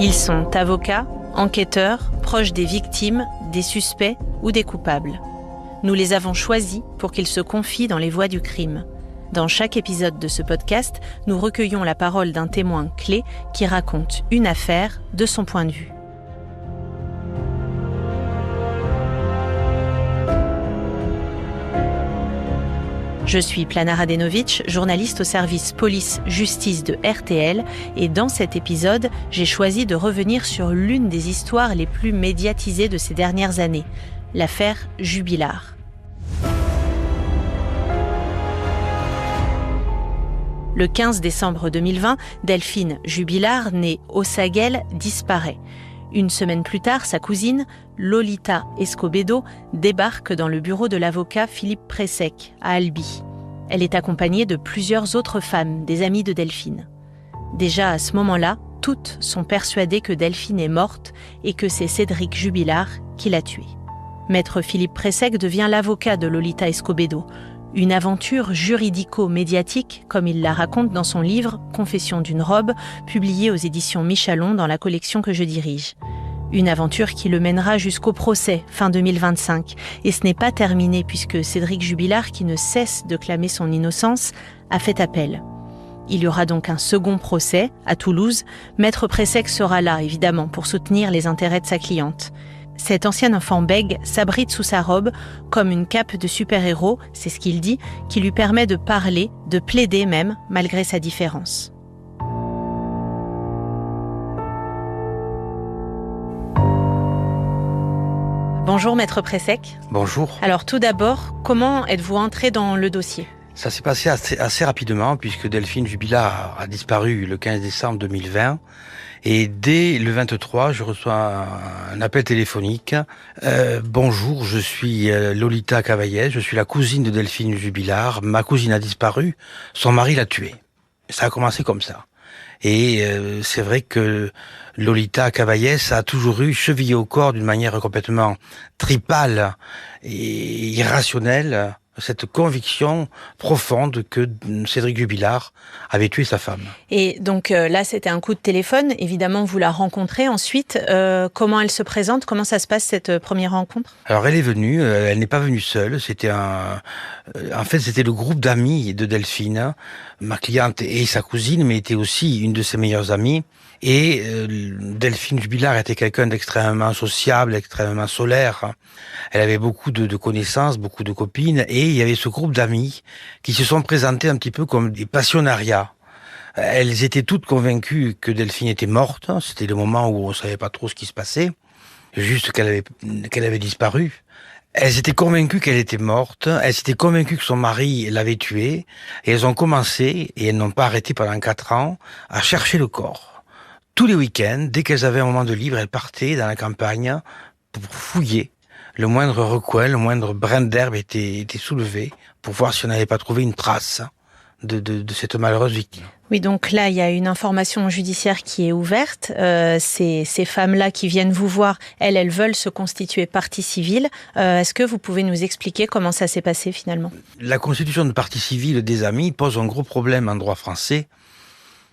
Ils sont avocats, enquêteurs, proches des victimes, des suspects ou des coupables. Nous les avons choisis pour qu'ils se confient dans les voies du crime. Dans chaque épisode de ce podcast, nous recueillons la parole d'un témoin clé qui raconte une affaire de son point de vue. Je suis Plana Radenovic, journaliste au service police-justice de RTL, et dans cet épisode, j'ai choisi de revenir sur l'une des histoires les plus médiatisées de ces dernières années, l'affaire Jubilard. Le 15 décembre 2020, Delphine Jubilard, née Osaguel, disparaît. Une semaine plus tard, sa cousine, Lolita Escobedo, débarque dans le bureau de l'avocat Philippe Pressec, à Albi. Elle est accompagnée de plusieurs autres femmes, des amies de Delphine. Déjà à ce moment-là, toutes sont persuadées que Delphine est morte et que c'est Cédric Jubilard qui l'a tuée. Maître Philippe Pressec devient l'avocat de Lolita Escobedo. Une aventure juridico-médiatique, comme il la raconte dans son livre « Confession d'une robe », publié aux éditions Michalon dans la collection que je dirige. Une aventure qui le mènera jusqu'au procès, fin 2025. Et ce n'est pas terminé puisque Cédric Jubilard, qui ne cesse de clamer son innocence, a fait appel. Il y aura donc un second procès, à Toulouse. Maître Pressec sera là, évidemment, pour soutenir les intérêts de sa cliente. Cet ancien enfant bègue s'abrite sous sa robe comme une cape de super-héros, c'est ce qu'il dit, qui lui permet de parler, de plaider même, malgré sa différence. Bonjour Maître Pressec. Bonjour. Alors tout d'abord, comment êtes-vous entré dans le dossier ? Ça s'est passé assez rapidement puisque Delphine Jubilard a disparu le 15 décembre 2020. Et dès le 23, je reçois un appel téléphonique. Bonjour, je suis Lolita Cavaillès, je suis la cousine de Delphine Jubilard. Ma cousine a disparu, son mari l'a tuée. Ça a commencé comme ça. Et c'est vrai que Lolita Cavaillès a toujours eu chevillé au corps d'une manière complètement tripale et irrationnelle cette conviction profonde que Cédric Jubilard avait tué sa femme. Et donc là, c'était un coup de téléphone. Évidemment, vous la rencontrez ensuite. Comment elle se présente ? Comment ça se passe, cette première rencontre ? Alors, elle est venue. Elle n'est pas venue seule. C'était c'était le groupe d'amis de Delphine. Ma cliente et sa cousine, mais était aussi une de ses meilleures amies. Et Delphine Jubilard était quelqu'un d'extrêmement sociable, extrêmement solaire. Elle avait beaucoup de connaissances, beaucoup de copines, et il y avait ce groupe d'amis qui se sont présentés un petit peu comme des passionnariats. Elles étaient toutes convaincues que Delphine était morte. C'était le moment où on savait pas trop ce qui se passait, juste qu'elle avait disparu. Elles étaient convaincues qu'elle était morte, elles étaient convaincues que son mari l'avait tuée, et elles ont commencé, et elles n'ont pas arrêté pendant 4 ans, à chercher le corps. Tous les week-ends, dès qu'elles avaient un moment de libre, elles partaient dans la campagne pour fouiller. Le moindre recoin, le moindre brin d'herbe était soulevé pour voir si on n'avait pas trouvé une trace de cette malheureuse victime. Oui, donc là, il y a une information judiciaire qui est ouverte. Ces femmes-là qui viennent vous voir, elles veulent se constituer partie civile. Est-ce que vous pouvez nous expliquer comment ça s'est passé finalement ? La constitution de partie civile des amis pose un gros problème en droit français.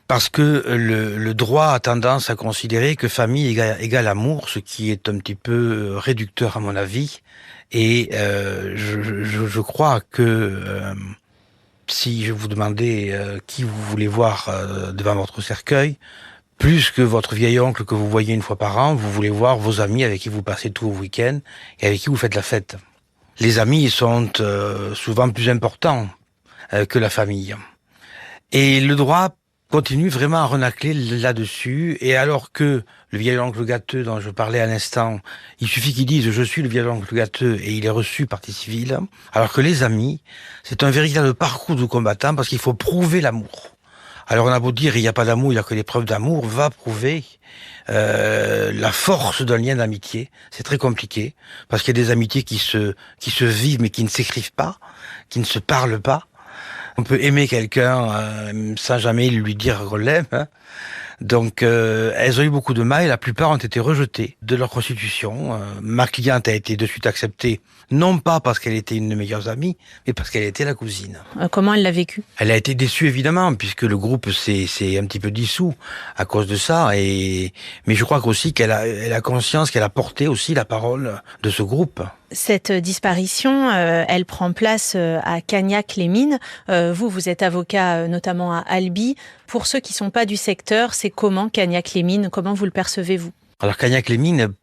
Parce que le droit a tendance à considérer que famille égale amour, ce qui est un petit peu réducteur à mon avis. Et je crois que si je vous demandais qui vous voulez voir devant votre cercueil, plus que votre vieil oncle que vous voyez une fois par an, vous voulez voir vos amis avec qui vous passez tous vos week-ends et avec qui vous faites la fête. Les amis sont souvent plus importants que la famille. Et le droit continue vraiment à renacler là-dessus, et alors que le vieil oncle gâteux dont je parlais à l'instant, il suffit qu'il dise « je suis le vieil oncle gâteux » et il est reçu partie civile, alors que les amis, c'est un véritable parcours du combattant parce qu'il faut prouver l'amour. Alors on a beau dire il n'y a pas d'amour, il n'y a que des preuves d'amour, va prouver la force d'un lien d'amitié. C'est très compliqué, parce qu'il y a des amitiés qui se vivent mais qui ne s'écrivent pas, qui ne se parlent pas. On peut aimer quelqu'un sans jamais lui dire qu'on l'aime. Donc, elles ont eu beaucoup de mal et la plupart ont été rejetées de leur constitution. Ma cliente a été de suite acceptée, non pas parce qu'elle était une de mes meilleures amies, mais parce qu'elle était la cousine. Comment elle l'a vécu? Elle a été déçue, évidemment, puisque le groupe s'est un petit peu dissous à cause de ça. Mais je crois qu'aussi elle a conscience qu'elle a porté aussi la parole de ce groupe. Cette disparition, elle prend place à Cagnac-les-Mines. Vous êtes avocat notamment à Albi. Pour ceux qui ne sont pas du secteur, c'est comment Cagnac-les-Mines? Comment vous le percevez-vous? Alors Cagnac-les-Mines,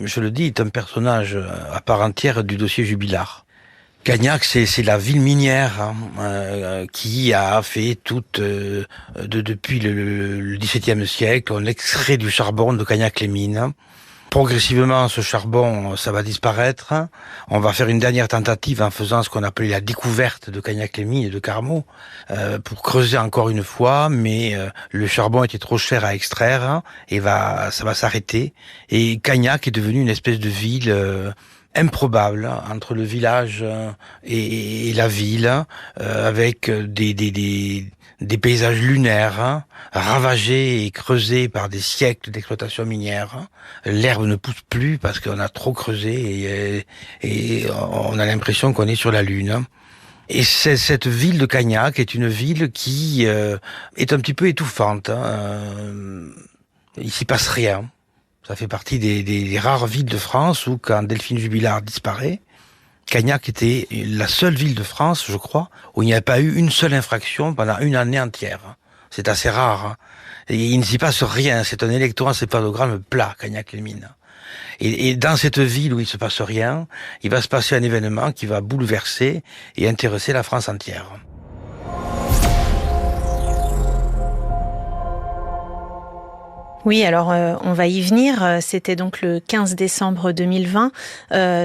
je le dis, est un personnage à part entière du dossier Jubilard. Cagnac, c'est la ville minière qui a fait depuis le XVIIe siècle, on extrait du charbon de Cagnac-les-Mines. Progressivement, ce charbon, ça va disparaître. On va faire une dernière tentative en faisant ce qu'on appelait la découverte de Cagnac-les-Mines et de Carmaux, pour creuser encore une fois, mais le charbon était trop cher à extraire et ça va s'arrêter. Et Cagnac est devenu une espèce de ville improbable entre le village et la ville, avec des paysages lunaires, ravagés et creusés par des siècles d'exploitation minière. L'herbe ne pousse plus parce qu'on a trop creusé et on a l'impression qu'on est sur la Lune. Et cette ville de Cagnac est une ville qui est un petit peu étouffante. Il s'y passe rien. Ça fait partie des rares villes de France où, quand Delphine Jubilard disparaît, Cagnac était la seule ville de France, je crois, où il n'y a pas eu une seule infraction pendant une année entière. C'est assez rare. Et il ne s'y passe rien. C'est un électroencéphalogramme plat, Cagnac-les-Mines. Et dans cette ville où il ne se passe rien, il va se passer un événement qui va bouleverser et intéresser la France entière. Oui, alors on va y venir. C'était donc le 15 décembre 2020.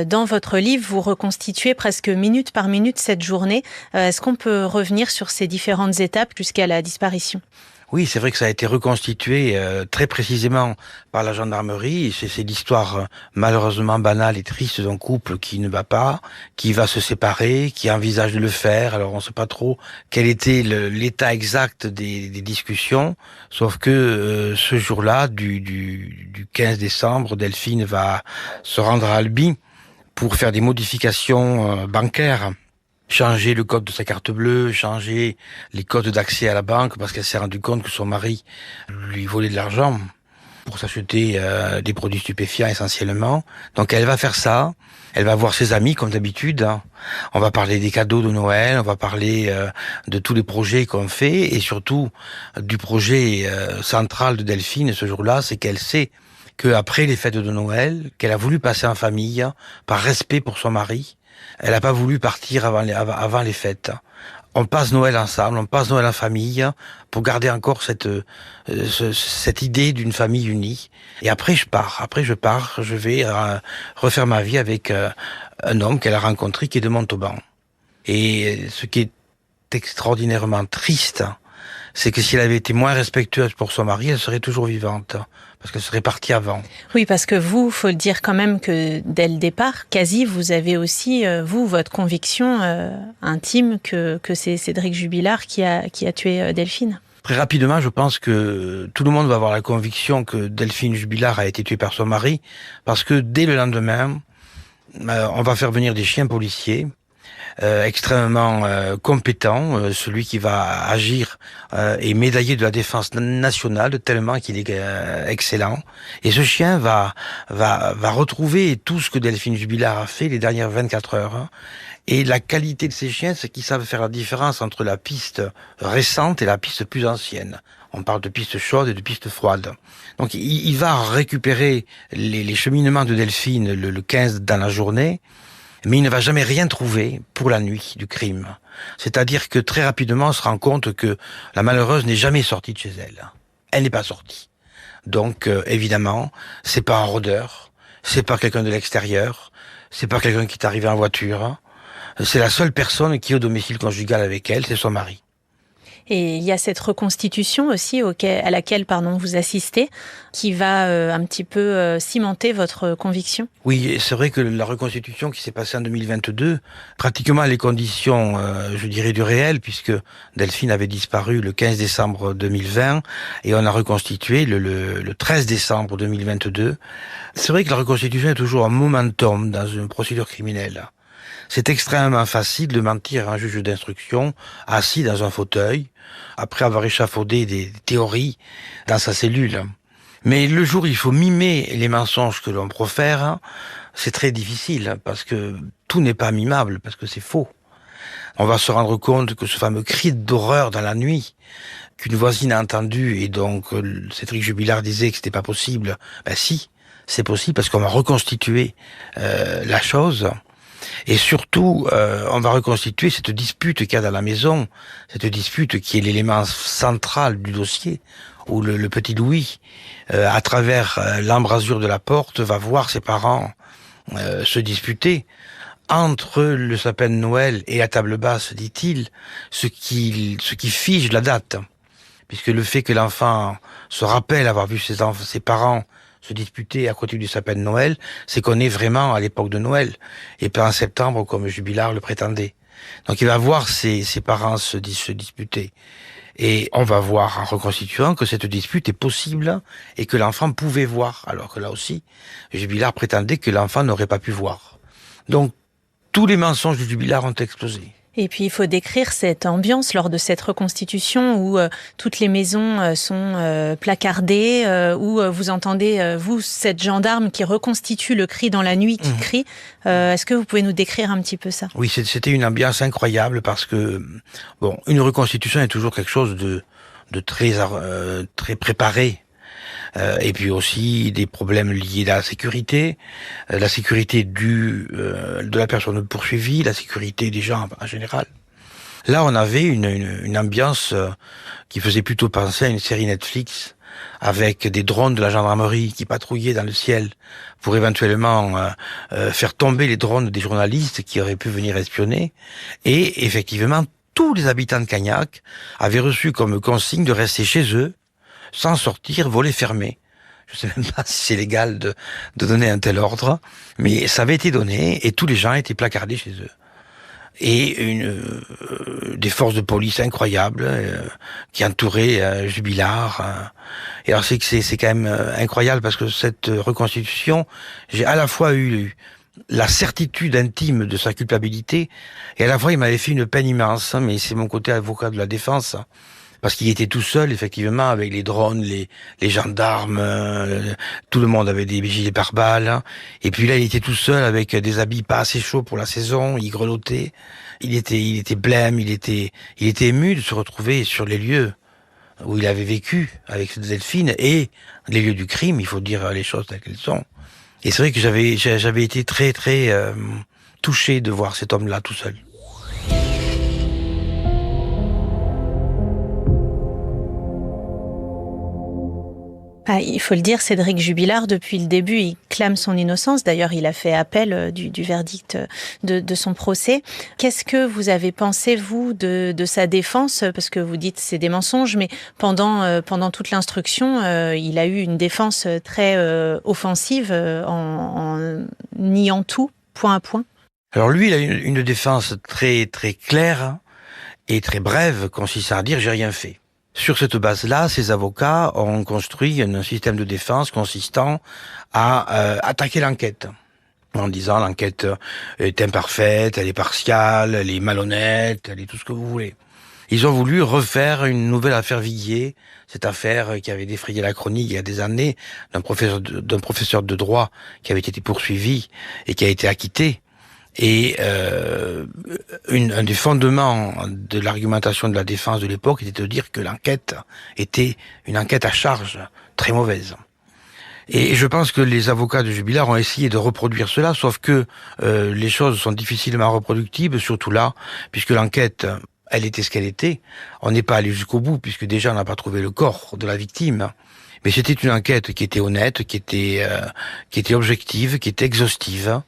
Dans votre livre, vous reconstituez presque minute par minute cette journée. Est-ce qu'on peut revenir sur ces différentes étapes jusqu'à la disparition ? Oui, c'est vrai que ça a été reconstitué très précisément par la gendarmerie. C'est l'histoire malheureusement banale et triste d'un couple qui ne va pas, qui va se séparer, qui envisage de le faire. Alors on ne sait pas trop quel était l'état exact des discussions, sauf que ce jour-là, du 15 décembre, Delphine va se rendre à Albi pour faire des modifications bancaires. Changer le code de sa carte bleue, changer les codes d'accès à la banque parce qu'elle s'est rendue compte que son mari lui volait de l'argent pour s'acheter des produits stupéfiants essentiellement. Donc elle va faire ça, elle va voir ses amis comme d'habitude. On va parler des cadeaux de Noël, on va parler de tous les projets qu'on fait et surtout du projet central de Delphine ce jour-là, c'est qu'elle sait qu'après les fêtes de Noël, qu'elle a voulu passer en famille par respect pour son mari. Elle n'a pas voulu partir avant les fêtes. On passe Noël ensemble, on passe Noël en famille pour garder encore cette idée d'une famille unie. Et après je pars, je vais refaire ma vie avec un homme qu'elle a rencontré qui est de Montauban. Et ce qui est extraordinairement triste, c'est que si elle avait été moins respectueuse pour son mari, elle serait toujours vivante. Parce qu'elle serait partie avant. Oui, parce que vous, faut le dire quand même que dès le départ, quasi, vous avez aussi, votre conviction intime que c'est Cédric Jubilard qui a tué Delphine. Très rapidement, je pense que tout le monde va avoir la conviction que Delphine Jubilard a été tuée par son mari, parce que dès le lendemain, on va faire venir des chiens policiers, extrêmement compétent, celui qui va agir est médaillé de la défense nationale tellement qu'il est excellent. Et ce chien va retrouver tout ce que Delphine Jubilard a fait les dernières 24 heures. Et la qualité de ces chiens, c'est qu'ils savent faire la différence entre la piste récente et la piste plus ancienne. On parle de piste chaude et de piste froide. Donc il va récupérer les cheminements de Delphine le 15 dans la journée, mais il ne va jamais rien trouver pour la nuit du crime. C'est-à-dire que très rapidement, on se rend compte que la malheureuse n'est jamais sortie de chez elle. Elle n'est pas sortie. Donc, évidemment, c'est pas un rôdeur, c'est pas quelqu'un de l'extérieur, c'est pas quelqu'un qui est arrivé en voiture. C'est la seule personne qui est au domicile conjugal avec elle, c'est son mari. Et il y a cette reconstitution aussi à laquelle vous assistez, qui va un petit peu cimenter votre conviction. Oui, c'est vrai que la reconstitution qui s'est passée en 2022, pratiquement les conditions, je dirais, du réel, puisque Delphine avait disparu le 15 décembre 2020 et on a reconstitué le 13 décembre 2022. C'est vrai que la reconstitution est toujours un momentum dans une procédure criminelle. C'est extrêmement facile de mentir à un juge d'instruction assis dans un fauteuil, après avoir échafaudé des théories dans sa cellule. Mais le jour où il faut mimer les mensonges que l'on profère, c'est très difficile, parce que tout n'est pas mimable, parce que c'est faux. On va se rendre compte que ce fameux cri d'horreur dans la nuit, qu'une voisine a entendu, et donc Cédric Jubilard disait que c'était pas possible. Ben si, c'est possible, parce qu'on va reconstituer la chose. Et surtout, on va reconstituer cette dispute qu'il y a dans la maison, cette dispute qui est l'élément central du dossier, où le petit Louis, à travers l'embrasure de la porte, va voir ses parents se disputer. Entre le sapin de Noël et la table basse, dit-il, ce qui fige la date. Puisque le fait que l'enfant se rappelle avoir vu ses parents se disputer à côté du sapin de Noël, c'est qu'on est vraiment à l'époque de Noël, et pas en septembre comme Jubilard le prétendait. Donc il va voir ses parents se disputer. Et on va voir en reconstituant que cette dispute est possible et que l'enfant pouvait voir, alors que là aussi, Jubilard prétendait que l'enfant n'aurait pas pu voir. Donc tous les mensonges de Jubilard ont explosé. Et puis il faut décrire cette ambiance lors de cette reconstitution où toutes les maisons sont placardées, où vous entendez, vous, cette gendarme qui reconstitue le cri dans la nuit, qui crie. Est-ce que vous pouvez nous décrire un petit peu ça ? Oui, c'était une ambiance incroyable parce que, bon, une reconstitution est toujours quelque chose de très préparé. Et puis aussi des problèmes liés à la sécurité de la personne poursuivie, la sécurité des gens en général. Là, on avait une ambiance qui faisait plutôt penser à une série Netflix avec des drones de la gendarmerie qui patrouillaient dans le ciel pour éventuellement faire tomber les drones des journalistes qui auraient pu venir espionner. Et effectivement, tous les habitants de Cagnac avaient reçu comme consigne de rester chez eux, sans sortir, volet fermé. Je sais même pas si c'est légal de donner un tel ordre, mais ça avait été donné et tous les gens étaient placardés chez eux. Et des forces de police incroyables qui entouraient Jubilard. Et alors c'est quand même incroyable parce que cette reconstitution, j'ai à la fois eu la certitude intime de sa culpabilité et à la fois il m'avait fait une peine immense, mais c'est mon côté avocat de la défense. Parce qu'il était tout seul, effectivement, avec les drones, les gendarmes, tout le monde avait des gilets pare-balles. Et puis là, il était tout seul avec des habits pas assez chauds pour la saison, il grelottait. Il était blême, il était ému de se retrouver sur les lieux où il avait vécu avec Delphine et les lieux du crime, il faut dire les choses telles qu'elles sont. Et c'est vrai que j'avais été très, très touché de voir cet homme-là tout seul. Il faut le dire, Cédric Jubilard, depuis le début, il clame son innocence. D'ailleurs, il a fait appel du verdict de son procès. Qu'est-ce que vous avez pensé, vous, de sa défense ? Parce que vous dites c'est des mensonges, mais pendant toute l'instruction, il a eu une défense très offensive en niant tout, point à point. Alors lui, il a une défense très, très claire et très brève, consistant à dire « j'ai rien fait ». Sur cette base-là, ces avocats ont construit un système de défense consistant à attaquer l'enquête, en disant l'enquête est imparfaite, elle est partiale, elle est malhonnête, elle est tout ce que vous voulez. Ils ont voulu refaire une nouvelle affaire Viguier, cette affaire qui avait défrayé la chronique il y a des années, d'un professeur de droit qui avait été poursuivi et qui a été acquitté. Et un des fondements de l'argumentation de la défense de l'époque était de dire que l'enquête était une enquête à charge très mauvaise. Et je pense que les avocats de Jubilard ont essayé de reproduire cela, sauf que les choses sont difficilement reproductibles, surtout là, puisque l'enquête, elle était ce qu'elle était. On n'est pas allé jusqu'au bout, puisque déjà on n'a pas trouvé le corps de la victime. Mais c'était une enquête qui était honnête, qui était objective, qui était exhaustive.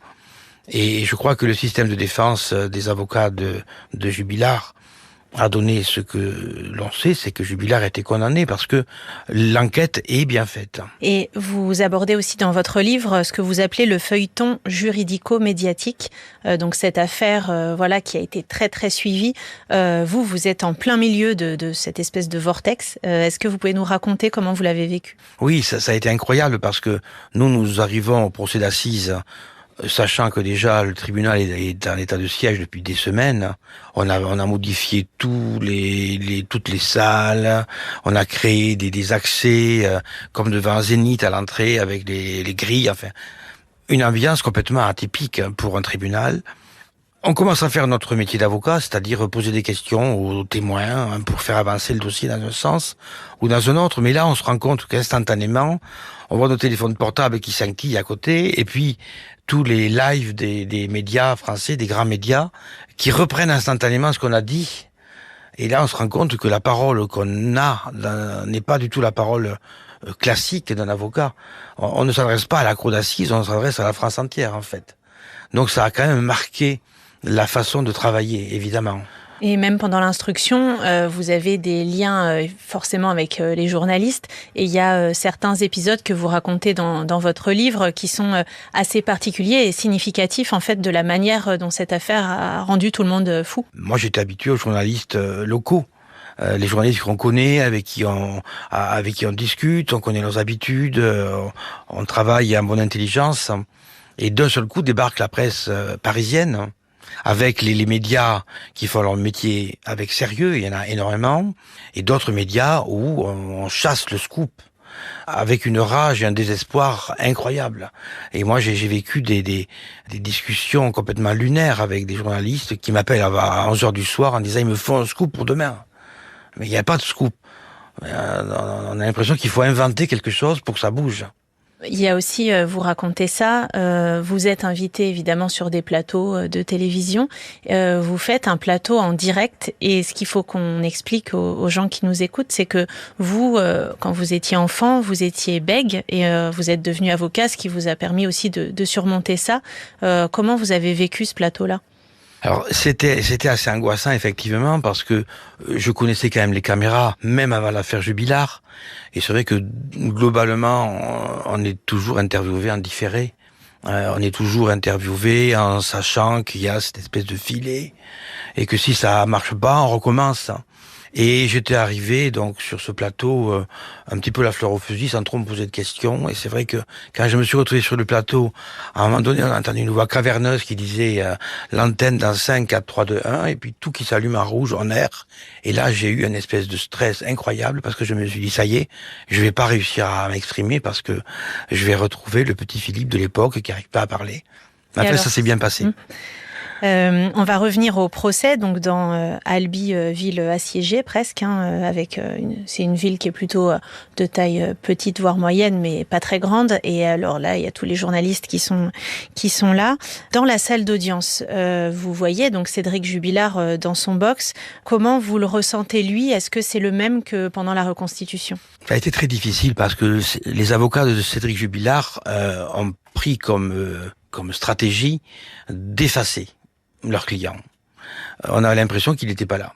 Et je crois que le système de défense des avocats de Jubilard a donné ce que l'on sait, c'est que Jubilard a été condamné parce que l'enquête est bien faite. Et vous abordez aussi dans votre livre ce que vous appelez le feuilleton juridico-médiatique. Donc cette affaire, qui a été très très suivie. Vous êtes en plein milieu de cette espèce de vortex. Est-ce que vous pouvez nous raconter comment vous l'avez vécu ? Oui, ça a été incroyable parce que nous arrivons au procès d'assises sachant que déjà le tribunal est en état de siège depuis des semaines. On a modifié toutes les salles, on a créé des accès comme devant un zénith à l'entrée avec les grilles, enfin une ambiance complètement atypique pour un tribunal. On commence à faire notre métier d'avocat, c'est-à-dire poser des questions aux témoins pour faire avancer le dossier dans un sens ou dans un autre. Mais là, on se rend compte qu'instantanément, on voit nos téléphones portables qui s'enquillent à côté, et puis tous les lives des médias français, des grands médias, qui reprennent instantanément ce qu'on a dit. Et là, on se rend compte que la parole qu'on a n'est pas du tout la parole classique d'un avocat. On ne s'adresse pas à la cour d'assises, on s'adresse à la France entière, en fait. Donc ça a quand même marqué la façon de travailler, évidemment. Et même pendant l'instruction, vous avez des liens forcément avec les journalistes. Et il y a certains épisodes que vous racontez dans votre livre qui sont assez particuliers et significatifs en fait de la manière dont cette affaire a rendu tout le monde fou. Moi, j'étais habitué aux journalistes locaux. Les journalistes qu'on connaît, avec qui on discute, on connaît leurs habitudes, on travaille en bonne intelligence. Et d'un seul coup débarque la presse parisienne, avec les médias qui font leur métier avec sérieux, il y en a énormément, et d'autres médias où on chasse le scoop, avec une rage et un désespoir incroyable. Et moi, j'ai vécu des discussions complètement lunaires avec des journalistes qui m'appellent à 11h du soir en disant « il me faut un scoop pour demain ». Mais il n'y a pas de scoop. On a l'impression qu'il faut inventer quelque chose pour que ça bouge. Il y a aussi, vous racontez ça, vous êtes invité évidemment sur des plateaux de télévision, vous faites un plateau en direct et ce qu'il faut qu'on explique aux gens qui nous écoutent, c'est que vous, quand vous étiez enfant, vous étiez bègue et vous êtes devenu avocat, ce qui vous a permis aussi de surmonter ça. Comment vous avez vécu ce plateau-là ? Alors c'était assez angoissant effectivement parce que je connaissais quand même les caméras même avant l'affaire Jubilard et c'est vrai que globalement on est toujours interviewé en différé, on est toujours interviewé en sachant qu'il y a cette espèce de filet et que si ça marche pas on recommence. Et j'étais arrivé donc sur ce plateau un petit peu la fleur au fusil sans trop me poser de questions. Et c'est vrai que quand je me suis retrouvé sur le plateau, à un moment donné, on a entendu une voix caverneuse qui disait l'antenne dans 5, 4, 3, 2, 1, et puis tout qui s'allume en rouge, en air. Et là, j'ai eu une espèce de stress incroyable parce que je me suis dit, ça y est, je vais pas réussir à m'exprimer parce que je vais retrouver le petit Philippe de l'époque qui n'arrive pas à parler. Après, alors, ça s'est bien passé. On va revenir au procès, donc dans Albi, ville assiégée presque, c'est une ville qui est plutôt de taille petite voire moyenne, mais pas très grande. Et alors là, il y a tous les journalistes qui sont là. Dans la salle d'audience, vous voyez donc Cédric Jubilard dans son box. Comment vous le ressentez lui ? Est-ce que c'est le même que pendant la reconstitution ? Ça a été très difficile parce que les avocats de Cédric Jubilard ont pris comme stratégie d'effacer leur client. On a l'impression qu'il n'était pas là.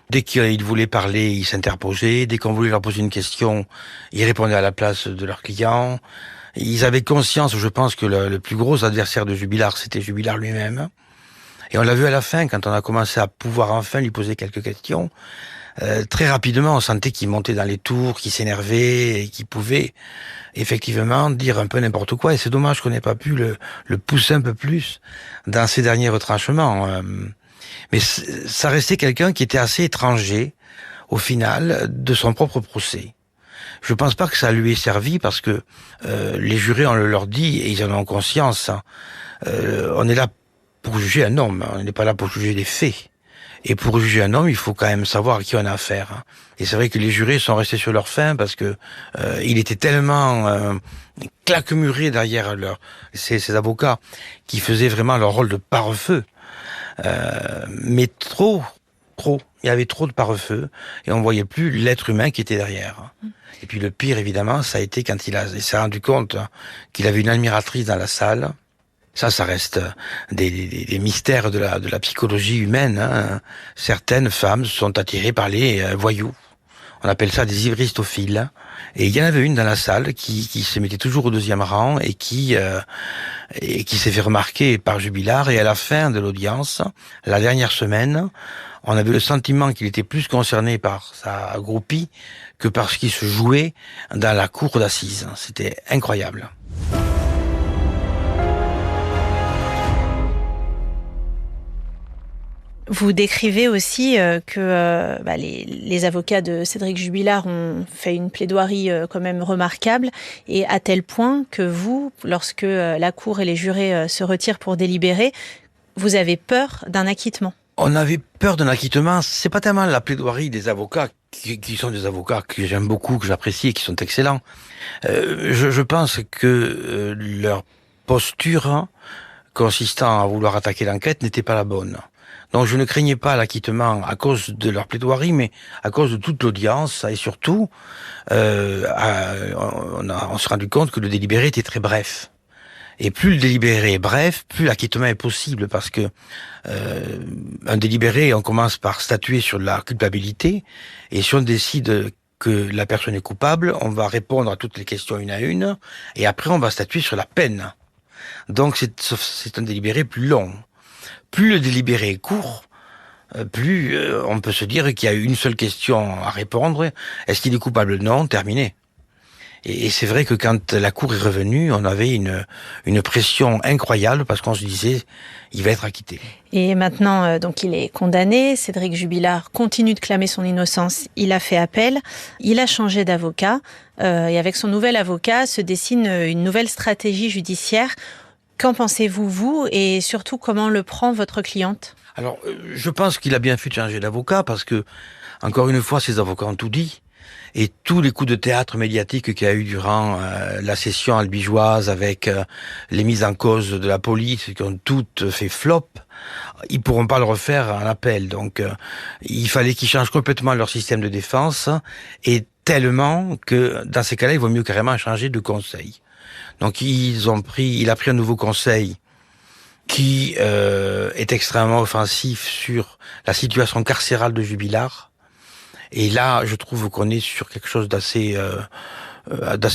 Dès qu'ils voulaient parler, ils s'interposaient. Dès qu'on voulait leur poser une question, ils répondaient à la place de leur client. Ils avaient conscience, je pense, que le plus gros adversaire de Jubilard, c'était Jubilard lui-même. Et on l'a vu à la fin, quand on a commencé à pouvoir enfin lui poser quelques questions. Très rapidement, on sentait qu'il montait dans les tours, qu'il s'énervait et qu'il pouvait effectivement dire un peu n'importe quoi. Et c'est dommage qu'on n'ait pas pu le pousser un peu plus dans ses derniers retranchements. Mais ça restait quelqu'un qui était assez étranger, au final, de son propre procès. Je pense pas que ça lui ait servi parce que les jurés, on le leur dit, et ils en ont conscience. On est là pour juger un homme, on n'est pas là pour juger des faits. Et pour juger un homme, il faut quand même savoir à qui on a affaire. Et c'est vrai que les jurés sont restés sur leur faim parce que il était tellement claquemuré derrière ces avocats qui faisaient vraiment leur rôle de pare-feu. Mais trop. Il y avait trop de pare-feu et on voyait plus l'être humain qui était derrière. Et puis le pire, évidemment, ça a été quand il s'est rendu compte qu'il avait une admiratrice dans la salle Ça reste des mystères de la psychologie humaine, hein. Certaines femmes sont attirées par les voyous. On appelle ça des ivristophiles. Et il y en avait une dans la salle qui se mettait toujours au deuxième rang et qui s'est fait remarquer par Jubilard. Et à la fin de l'audience, la dernière semaine, on avait le sentiment qu'il était plus concerné par sa groupie que par ce qui se jouait dans la cour d'assises. C'était incroyable. Vous décrivez aussi que les avocats de Cédric Jubilard ont fait une plaidoirie quand même remarquable, et à tel point que vous, lorsque la cour et les jurés se retirent pour délibérer, vous avez peur d'un acquittement. On avait peur d'un acquittement. C'est pas tellement la plaidoirie des avocats qui sont des avocats que j'aime beaucoup, que j'apprécie et qui sont excellents. Je pense que leur posture consistant à vouloir attaquer l'enquête n'était pas la bonne. Donc je ne craignais pas l'acquittement à cause de leur plaidoirie, mais à cause de toute l'audience, et surtout, on s'est rendu compte que le délibéré était très bref. Et plus le délibéré est bref, plus l'acquittement est possible, parce que un délibéré, on commence par statuer sur la culpabilité, et si on décide que la personne est coupable, on va répondre à toutes les questions une à une, et après on va statuer sur la peine. Donc c'est un délibéré plus long. Plus le délibéré est court, plus on peut se dire qu'il y a une seule question à répondre. Est-ce qu'il est coupable? Non, terminé. Et c'est vrai que quand la cour est revenue, on avait une pression incroyable parce qu'on se disait, il va être acquitté. Et maintenant, donc il est condamné. Cédric Jubilard continue de clamer son innocence. Il a fait appel. Il a changé d'avocat. Et avec son nouvel avocat se dessine une nouvelle stratégie judiciaire. Qu'en pensez-vous, vous, et surtout comment le prend votre cliente? Alors, je pense qu'il a bien fait de changer d'avocat parce que, encore une fois, ces avocats ont tout dit. Et tous les coups de théâtre médiatique qu'il y a eu durant la session albigeoise avec les mises en cause de la police qui ont toutes fait flop, ils pourront pas le refaire en appel. Donc, il fallait qu'ils changent complètement leur système de défense, et tellement que, dans ces cas-là, il vaut mieux carrément changer de conseil. Donc il a pris un nouveau conseil qui est extrêmement offensif sur la situation carcérale de Jubilard. Et là, je trouve qu'on est sur quelque chose d'assez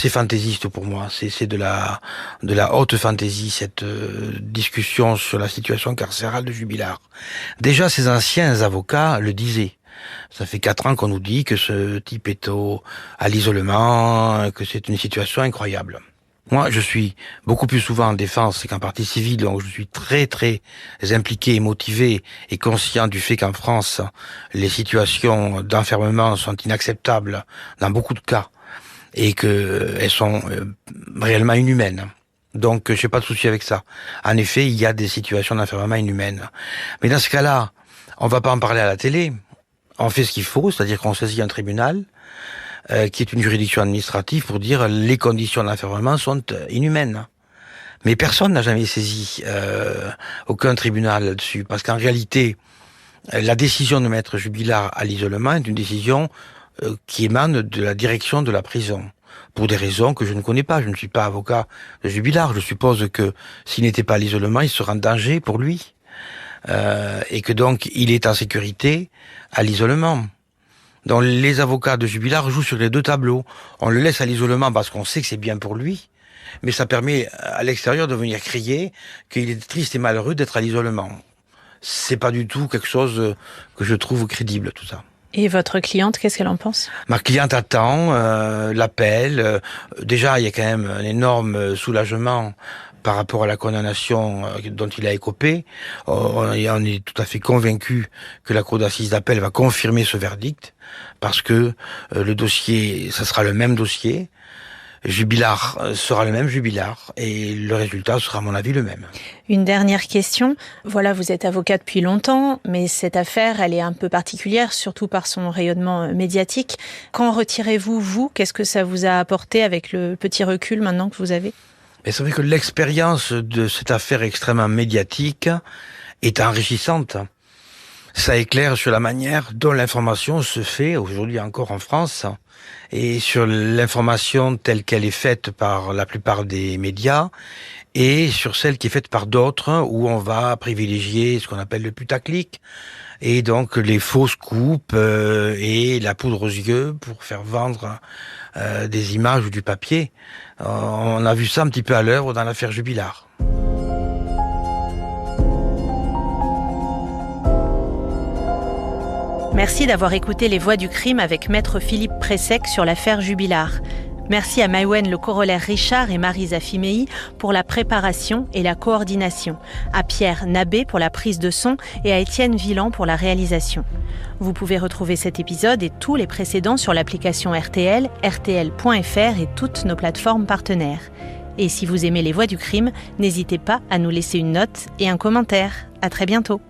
fantaisiste pour moi. C'est de la haute fantaisie, cette discussion sur la situation carcérale de Jubilard. Déjà, ces anciens avocats le disaient. Ça fait 4 ans qu'on nous dit que ce type est à l'isolement, que c'est une situation incroyable. Moi, je suis beaucoup plus souvent en défense qu'en partie civile, donc je suis très très impliqué et motivé et conscient du fait qu'en France, les situations d'enfermement sont inacceptables dans beaucoup de cas et qu'elles sont réellement inhumaines. Donc, je n'ai pas de souci avec ça. En effet, il y a des situations d'enfermement inhumaines. Mais dans ce cas-là, on va pas en parler à la télé. On fait ce qu'il faut, c'est-à-dire qu'on saisit un tribunal, qui est une juridiction administrative, pour dire les conditions d'enfermement sont inhumaines. Mais personne n'a jamais saisi aucun tribunal là-dessus, parce qu'en réalité, la décision de mettre Jubilard à l'isolement est une décision qui émane de la direction de la prison, pour des raisons que je ne connais pas. Je ne suis pas avocat de Jubilard. Je suppose que s'il n'était pas à l'isolement, il serait en danger pour lui, et que donc il est en sécurité à l'isolement. Donc les avocats de Jubilard jouent sur les deux tableaux. On le laisse à l'isolement parce qu'on sait que c'est bien pour lui, mais ça permet à l'extérieur de venir crier qu'il est triste et malheureux d'être à l'isolement. C'est pas du tout quelque chose que je trouve crédible, tout ça. Et votre cliente, qu'est-ce qu'elle en pense? Ma cliente attend l'appel. Déjà, il y a quand même un énorme soulagement par rapport à la condamnation dont il a écopé. On est tout à fait convaincu que la cour d'assises d'appel va confirmer ce verdict, parce que le dossier, ça sera le même dossier, Jubilard sera le même Jubilard, et le résultat sera à mon avis le même. Une dernière question. Voilà, vous êtes avocat depuis longtemps, mais cette affaire, elle est un peu particulière, surtout par son rayonnement médiatique. Qu'en retirez-vous, vous? Qu'est-ce que ça vous a apporté avec le petit recul maintenant que vous avez? Mais c'est vrai que l'expérience de cette affaire extrêmement médiatique est enrichissante. Ça éclaire sur la manière dont l'information se fait aujourd'hui encore en France et sur l'information telle qu'elle est faite par la plupart des médias et sur celle qui est faite par d'autres où on va privilégier ce qu'on appelle le putaclic et donc les fausses coupes et la poudre aux yeux pour faire vendre des images ou du papier. On a vu ça un petit peu à l'œuvre dans l'affaire Jubilard. Merci d'avoir écouté Les Voix du crime avec Maître Philippe Pressec sur l'affaire Jubilard. Merci à Maïwenn Le Corollaire Richard et Marisa Fimei pour la préparation et la coordination, à Pierre Nabé pour la prise de son et à Étienne Villan pour la réalisation. Vous pouvez retrouver cet épisode et tous les précédents sur l'application RTL, rtl.fr et toutes nos plateformes partenaires. Et si vous aimez Les Voix du crime, n'hésitez pas à nous laisser une note et un commentaire. À très bientôt.